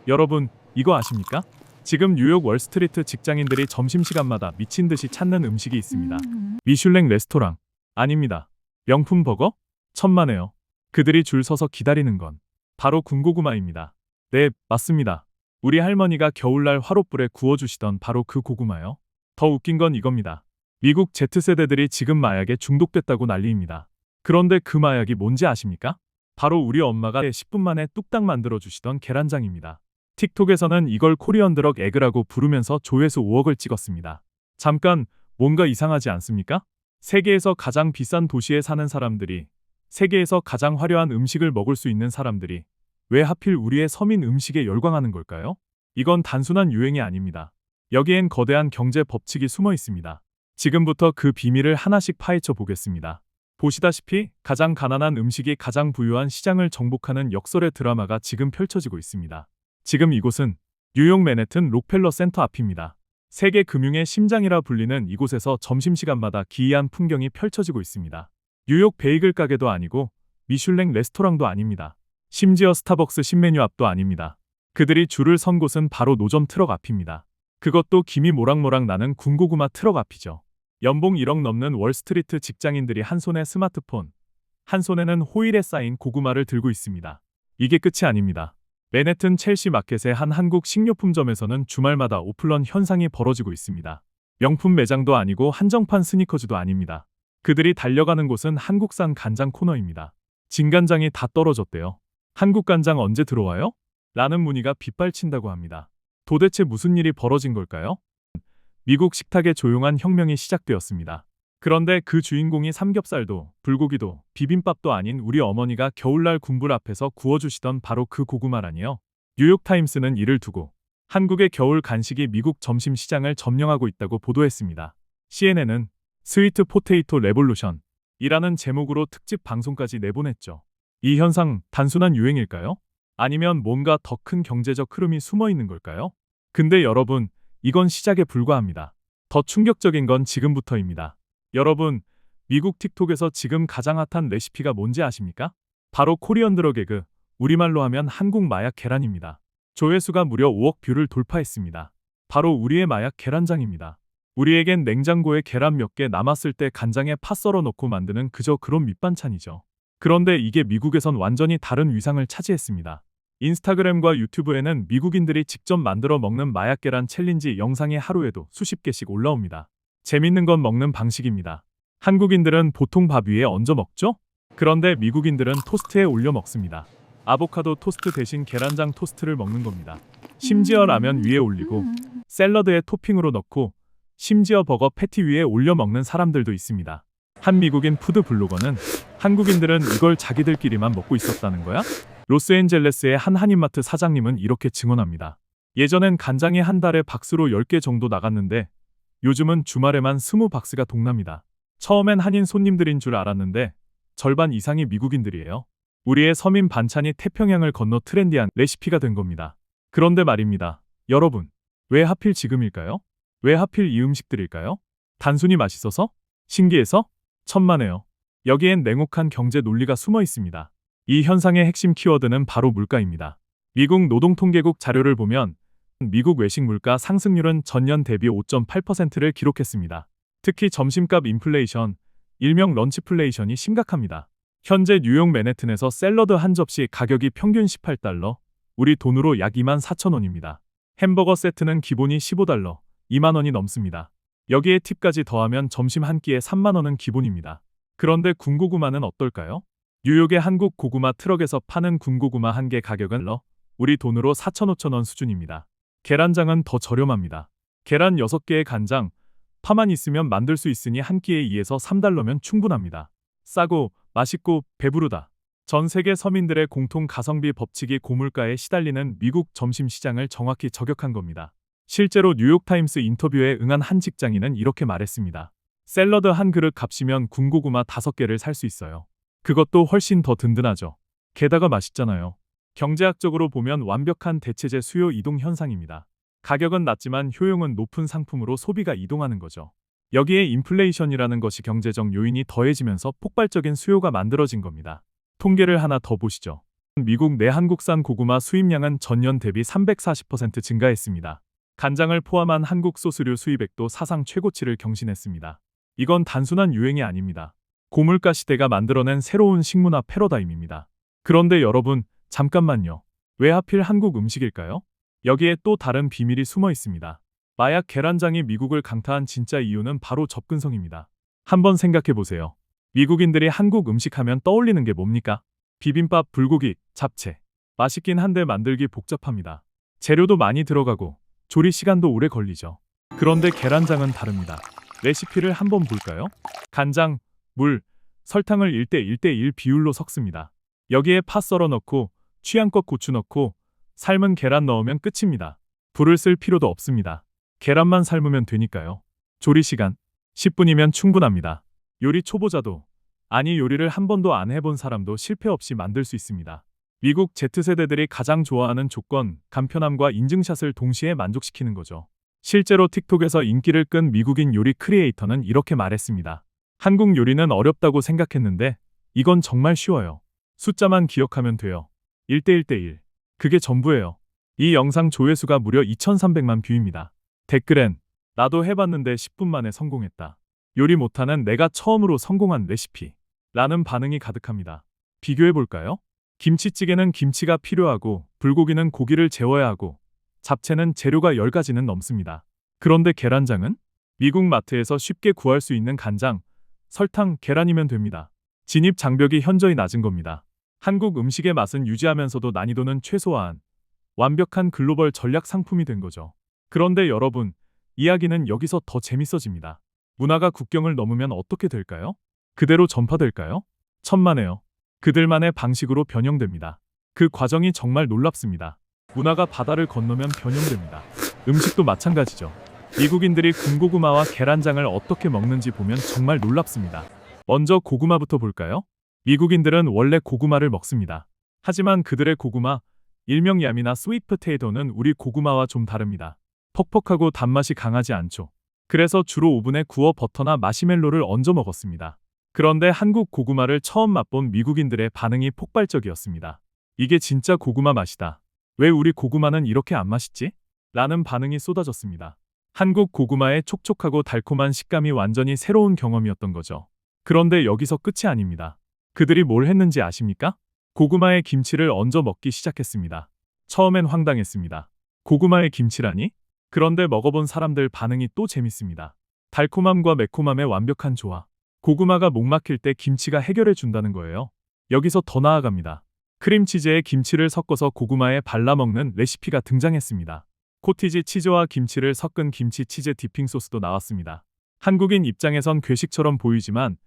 여러분, 이거 아십니까? 지금 뉴욕 월스트리트 직장인들이 점심시간마다 미친 듯이 찾는 음식이 있습니다. 미슐랭 레스토랑. 아닙니다. 명품 버거? 천만에요. 그들이 줄 서서 기다리는 건 바로 군고구마입니다. 네, 맞습니다. 우리 할머니가 겨울날 화롯불에 구워주시던 바로 그 고구마요. 더 웃긴 건 이겁니다. 미국 Z세대들이 지금 마약에 중독됐다고 난리입니다. 그런데 그 마약이 뭔지 아십니까? 바로 우리 엄마가 10분 만에 뚝딱 만들어주시던 계란장입니다. 틱톡에서는 이걸 코리안 드럭 에그라고 부르면서 조회수 5억을 찍었습니다. 잠깐, 뭔가 이상하지 않습니까? 세계에서 가장 비싼 도시에 사는 사람들이, 세계에서 가장 화려한 음식을 먹을 수 있는 사람들이 왜 하필 우리의 서민 음식에 열광하는 걸까요? 이건 단순한 유행이 아닙니다. 여기엔 거대한 경제 법칙이 숨어 있습니다. 지금부터 그 비밀을 하나씩 파헤쳐 보겠습니다. 보시다시피 가장 가난한 음식이 가장 부유한 시장을 정복하는 역설의 드라마가 지금 펼쳐지고 있습니다. 지금 이곳은 뉴욕 맨해튼 록펠러 센터 앞입니다. 세계 금융의 심장이라 불리는 이곳에서 점심시간마다 기이한 풍경이 펼쳐지고 있습니다. 뉴욕 베이글 가게도 아니고 미슐랭 레스토랑도 아닙니다. 심지어 스타벅스 신메뉴 앞도 아닙니다. 그들이 줄을 선 곳은 바로 노점 트럭 앞입니다. 그것도 김이 모락모락 나는 군고구마 트럭 앞이죠. 연봉 1억 넘는 월스트리트 직장인들이 한 손에 스마트폰, 한 손에는 호일에 쌓인 고구마를 들고 있습니다. 이게 끝이 아닙니다. 맨해튼 첼시 마켓의 한 한국 식료품점에서는 주말마다 오픈런 현상이 벌어지고 있습니다. 명품 매장도 아니고 한정판 스니커즈도 아닙니다. 그들이 달려가는 곳은 한국산 간장 코너입니다. 진간장이 다 떨어졌대요. 한국 간장 언제 들어와요? 라는 문의가 빗발친다고 합니다. 도대체 무슨 일이 벌어진 걸까요? 미국 식탁의 조용한 혁명이 시작되었습니다. 그런데 그 주인공이 삼겹살도, 불고기도, 비빔밥도 아닌 우리 어머니가 겨울날 군불 앞에서 구워주시던 바로 그 고구마라니요. 뉴욕타임스는 이를 두고 한국의 겨울 간식이 미국 점심 시장을 점령하고 있다고 보도했습니다. CNN은 스위트 포테이토 레볼루션 이라는 제목으로 특집 방송까지 내보냈죠. 이 현상 단순한 유행일까요? 아니면 뭔가 더 큰 경제적 흐름이 숨어 있는 걸까요? 근데 여러분, 이건 시작에 불과합니다. 더 충격적인 건 지금부터입니다. 여러분, 미국 틱톡에서 지금 가장 핫한 레시피가 뭔지 아십니까? 바로 코리안 드럭 에그, 우리말로 하면 한국 마약 계란입니다. 조회수가 무려 5억 뷰를 돌파했습니다. 바로 우리의 마약 계란장입니다. 우리에겐 냉장고에 계란 몇 개 남았을 때 간장에 파 썰어 넣고 만드는 그저 그런 밑반찬이죠. 그런데 이게 미국에선 완전히 다른 위상을 차지했습니다. 인스타그램과 유튜브에는 미국인들이 직접 만들어 먹는 마약 계란 챌린지 영상이 하루에도 수십 개씩 올라옵니다. 재밌는 건 먹는 방식입니다. 한국인들은 보통 밥 위에 얹어 먹죠? 그런데 미국인들은 토스트에 올려 먹습니다. 아보카도 토스트 대신 계란장 토스트를 먹는 겁니다. 심지어 라면 위에 올리고 샐러드에 토핑으로 넣고 심지어 버거 패티 위에 올려 먹는 사람들도 있습니다. 한 미국인 푸드 블로거는 한국인들은 이걸 자기들끼리만 먹고 있었다는 거야? 로스앤젤레스의 한 한인마트 사장님은 이렇게 증언합니다. 예전엔 간장이 한 달에 박스로 10개 정도 나갔는데 요즘은 주말에만 20박스가 동납니다. 처음엔 한인 손님들인 줄 알았는데 절반 이상이 미국인들이에요. 우리의 서민 반찬이 태평양을 건너 트렌디한 레시피가 된 겁니다. 그런데 말입니다. 여러분, 왜 하필 지금일까요? 왜 하필 이 음식들일까요? 단순히 맛있어서? 신기해서? 천만에요. 여기엔 냉혹한 경제 논리가 숨어 있습니다. 이 현상의 핵심 키워드는 바로 물가입니다. 미국 노동통계국 자료를 보면 미국 외식 물가 상승률은 전년 대비 5.8%를 기록했습니다. 특히 점심값 인플레이션, 일명 런치플레이션이 심각합니다. 현재 뉴욕 맨해튼에서 샐러드 한 접시 가격이 평균 18달러, 우리 돈으로 약 24,000원입니다. 햄버거 세트는 기본이 15달러, 2만 원이 넘습니다. 여기에 팁까지 더하면 점심 한 끼에 3만 원은 기본입니다. 그런데 군고구마는 어떨까요? 뉴욕의 한국 고구마 트럭에서 파는 군고구마 한 개 가격은 우리 돈으로 4,500원 수준입니다. 계란장은 더 저렴합니다. 계란 6개의 간장, 파만 있으면 만들 수 있으니 한 끼에 2에서 3달러면 충분합니다. 싸고 맛있고 배부르다. 전 세계 서민들의 공통 가성비 법칙이 고물가에 시달리는 미국 점심시장을 정확히 저격한 겁니다. 실제로 뉴욕타임스 인터뷰에 응한 한 직장인은 이렇게 말했습니다. 샐러드 한 그릇 값이면 군고구마 5개를 살 수 있어요. 그것도 훨씬 더 든든하죠. 게다가 맛있잖아요. 경제학적으로 보면 완벽한 대체재 수요 이동 현상입니다. 가격은 낮지만 효용은 높은 상품으로 소비가 이동하는 거죠. 여기에 인플레이션이라는 것이 경제적 요인이 더해지면서 폭발적인 수요가 만들어진 겁니다. 통계를 하나 더 보시죠. 미국 내 한국산 고구마 수입량은 전년 대비 340% 증가했습니다. 간장을 포함한 한국 소스류 수입액도 사상 최고치를 경신했습니다. 이건 단순한 유행이 아닙니다. 고물가 시대가 만들어낸 새로운 식문화 패러다임입니다. 그런데 여러분, 잠깐만요. 왜 하필 한국 음식일까요? 여기에 또 다른 비밀이 숨어 있습니다. 마약 계란장이 미국을 강타한 진짜 이유는 바로 접근성입니다. 한번 생각해 보세요. 미국인들이 한국 음식 하면 떠올리는 게 뭡니까? 비빔밥, 불고기, 잡채. 맛있긴 한데 만들기 복잡합니다. 재료도 많이 들어가고 조리 시간도 오래 걸리죠. 그런데 계란장은 다릅니다. 레시피를 한번 볼까요? 간장, 물, 설탕을 1대1대1 비율로 섞습니다. 여기에 파 썰어 넣고 취향껏 고추 넣고 삶은 계란 넣으면 끝입니다. 불을 쓸 필요도 없습니다. 계란만 삶으면 되니까요. 조리 시간 10분이면 충분합니다. 요리 초보자도, 아니 요리를 한 번도 안 해본 사람도 실패 없이 만들 수 있습니다. 미국 Z세대들이 가장 좋아하는 조건, 간편함과 인증샷을 동시에 만족시키는 거죠. 실제로 틱톡에서 인기를 끈 미국인 요리 크리에이터는 이렇게 말했습니다. 한국 요리는 어렵다고 생각했는데 이건 정말 쉬워요. 숫자만 기억하면 돼요. 1대1대1. 그게 전부예요. 이 영상 조회수가 무려 2,300만 뷰입니다. 댓글엔 나도 해봤는데 10분 만에 성공했다. 요리 못하는 내가 처음으로 성공한 레시피. 라는 반응이 가득합니다. 비교해볼까요? 김치찌개는 김치가 필요하고 불고기는 고기를 재워야 하고 잡채는 재료가 10가지는 넘습니다. 그런데 계란장은? 미국 마트에서 쉽게 구할 수 있는 간장, 설탕, 계란이면 됩니다. 진입 장벽이 현저히 낮은 겁니다. 한국 음식의 맛은 유지하면서도 난이도는 최소화한 완벽한 글로벌 전략 상품이 된 거죠. 그런데 여러분, 이야기는 여기서 더 재밌어집니다. 문화가 국경을 넘으면 어떻게 될까요? 그대로 전파될까요? 천만에요. 그들만의 방식으로 변형됩니다. 그 과정이 정말 놀랍습니다. 문화가 바다를 건너면 변형됩니다. 음식도 마찬가지죠. 미국인들이 군고구마와 계란장을 어떻게 먹는지 보면 정말 놀랍습니다. 먼저 고구마부터 볼까요? 미국인들은 원래 고구마를 먹습니다. 하지만 그들의 고구마, 일명 얌이나 스윗 포테이토는 우리 고구마와 좀 다릅니다. 퍽퍽하고 단맛이 강하지 않죠. 그래서 주로 오븐에 구워 버터나 마시멜로를 얹어 먹었습니다. 그런데 한국 고구마를 처음 맛본 미국인들의 반응이 폭발적이었습니다. 이게 진짜 고구마 맛이다. 왜 우리 고구마는 이렇게 안 맛있지? 라는 반응이 쏟아졌습니다. 한국 고구마의 촉촉하고 달콤한 식감이 완전히 새로운 경험이었던 거죠. 그런데 여기서 끝이 아닙니다. 그들이 뭘 했는지 아십니까? 고구마에 김치를 얹어 먹기 시작했습니다. 처음엔 황당했습니다. 고구마에 김치라니? 그런데 먹어본 사람들 반응이 또 재밌습니다. 달콤함과 매콤함의 완벽한 조화. 고구마가 목 막힐 때 김치가 해결해 준다는 거예요. 여기서 더 나아갑니다. 크림치즈에 김치를 섞어서 고구마에 발라 먹는 레시피가 등장했습니다. 코티지 치즈와 김치를 섞은 김치 치즈 디핑 소스도 나왔습니다. 한국인 입장에선 괴식처럼 보이지만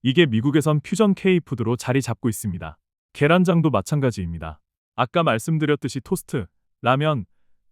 이게 미국에선 퓨전 K푸드로 자리 잡고 있습니다. 계란장도 마찬가지입니다. 아까 말씀드렸듯이 토스트, 라면,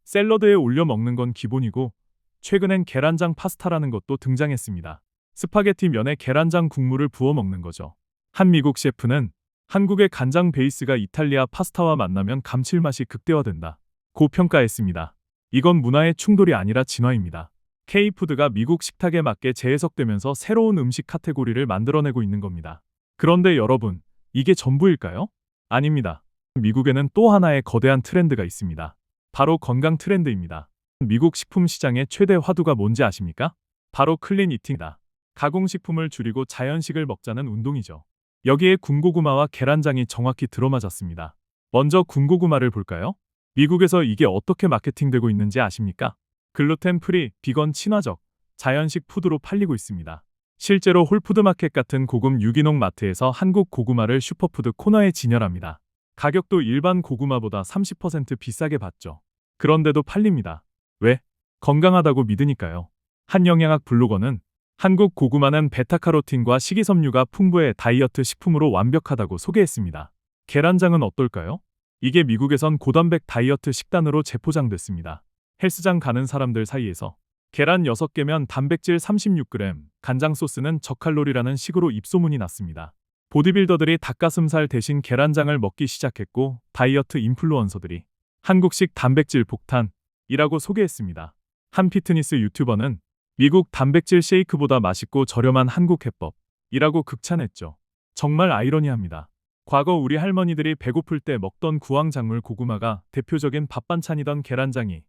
샐러드에 올려 먹는 건 기본이고 최근엔 계란장 파스타라는 것도 등장했습니다. 스파게티 면에 계란장 국물을 부어 먹는 거죠. 한 미국 셰프는 한국의 간장 베이스가 이탈리아 파스타와 만나면 감칠맛이 극대화된다 고 평가했습니다. 이건 문화의 충돌이 아니라 진화입니다. K푸드가 미국 식탁에 맞게 재해석되면서 새로운 음식 카테고리를 만들어내고 있는 겁니다. 그런데 여러분, 이게 전부일까요? 아닙니다. 미국에는 또 하나의 거대한 트렌드가 있습니다. 바로 건강 트렌드입니다. 미국 식품 시장의 최대 화두가 뭔지 아십니까? 바로 클린 이팅이다. 가공식품을 줄이고 자연식을 먹자는 운동이죠. 여기에 군고구마와 계란장이 정확히 들어맞았습니다. 먼저 군고구마를 볼까요? 미국에서 이게 어떻게 마케팅되고 있는지 아십니까? 글루텐 프리, 비건 친화적, 자연식 푸드로 팔리고 있습니다. 실제로 홀푸드마켓 같은 고급 유기농 마트에서 한국 고구마를 슈퍼푸드 코너에 진열합니다. 가격도 일반 고구마보다 30% 비싸게 받죠. 그런데도 팔립니다. 왜? 건강하다고 믿으니까요. 한 영양학 블로거는 한국 고구마는 베타카로틴과 식이섬유가 풍부해 다이어트 식품으로 완벽하다고 소개했습니다. 계란장은 어떨까요? 이게 미국에선 고단백 다이어트 식단으로 재포장됐습니다. 헬스장 가는 사람들 사이에서 계란 6개면 단백질 36g, 간장 소스는 저칼로리라는 식으로 입소문이 났습니다. 보디빌더들이 닭가슴살 대신 계란장을 먹기 시작했고 다이어트 인플루언서들이 한국식 단백질 폭탄이라고 소개했습니다. 한 피트니스 유튜버는 미국 단백질 쉐이크보다 맛있고 저렴한 한국 해법이라고 극찬했죠. 정말 아이러니합니다. 과거 우리 할머니들이 배고플 때 먹던 구황작물 고구마가 대표적인 밥반찬이던 계란장이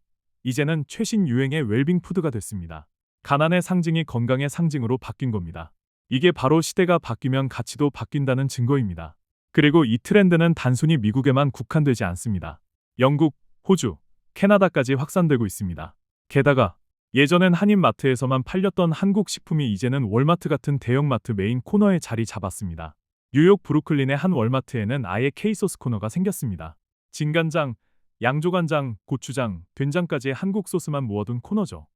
이제는 최신 유행의 웰빙 푸드가 됐습니다. 가난의 상징이 건강의 상징으로 바뀐 겁니다. 이게 바로 시대가 바뀌면 가치도 바뀐다는 증거입니다. 그리고 이 트렌드는 단순히 미국에만 국한되지 않습니다. 영국, 호주, 캐나다까지 확산되고 있습니다. 게다가 예전엔 한인마트에서만 팔렸던 한국 식품이 이제는 월마트 같은 대형마트 메인 코너에 자리 잡았습니다. 뉴욕 브루클린의 한 월마트에는 아예 K소스 코너가 생겼습니다. 진간장, 양조간장, 고추장, 된장까지 한국 소스만 모아둔 코너죠.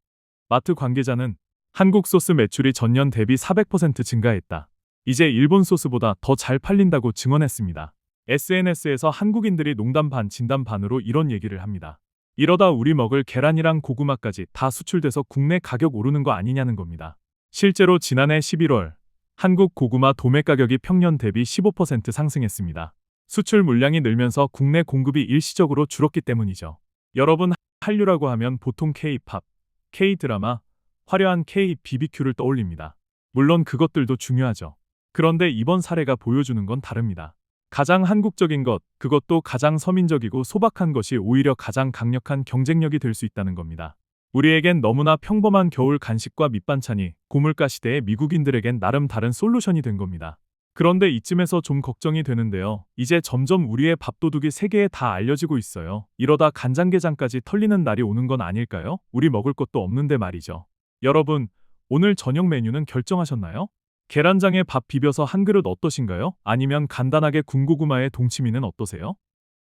마트 관계자는 한국 소스 매출이 전년 대비 400% 증가했다. 이제 일본 소스보다 더 잘 팔린다고 증언했습니다. SNS에서 한국인들이 농담 반 진담 반으로 이런 얘기를 합니다. 이러다 우리 먹을 계란이랑 고구마까지 다 수출돼서 국내 가격 오르는 거 아니냐는 겁니다. 실제로 지난해 11월 한국 고구마 도매 가격이 평년 대비 15% 상승했습니다. 수출 물량이 늘면서 국내 공급이 일시적으로 줄었기 때문이죠. 여러분, 한류라고 하면 보통 K-팝, K-드라마, 화려한 K-BBQ를 떠올립니다. 물론 그것들도 중요하죠. 그런데 이번 사례가 보여주는 건 다릅니다. 가장 한국적인 것, 그것도 가장 서민적이고 소박한 것이 오히려 가장 강력한 경쟁력이 될 수 있다는 겁니다. 우리에겐 너무나 평범한 겨울 간식과 밑반찬이 고물가 시대의 미국인들에겐 나름 다른 솔루션이 된 겁니다. 그런데 이쯤에서 좀 걱정이 되는데요. 이제 점점 우리의 밥도둑이 세계에 다 알려지고 있어요. 이러다 간장게장까지 털리는 날이 오는 건 아닐까요? 우리 먹을 것도 없는데 말이죠. 여러분, 오늘 저녁 메뉴는 결정하셨나요? 계란장에 밥 비벼서 한 그릇 어떠신가요? 아니면 간단하게 군고구마에 동치미는 어떠세요?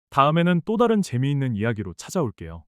다음에는 또 다른 재미있는 이야기로 찾아올게요.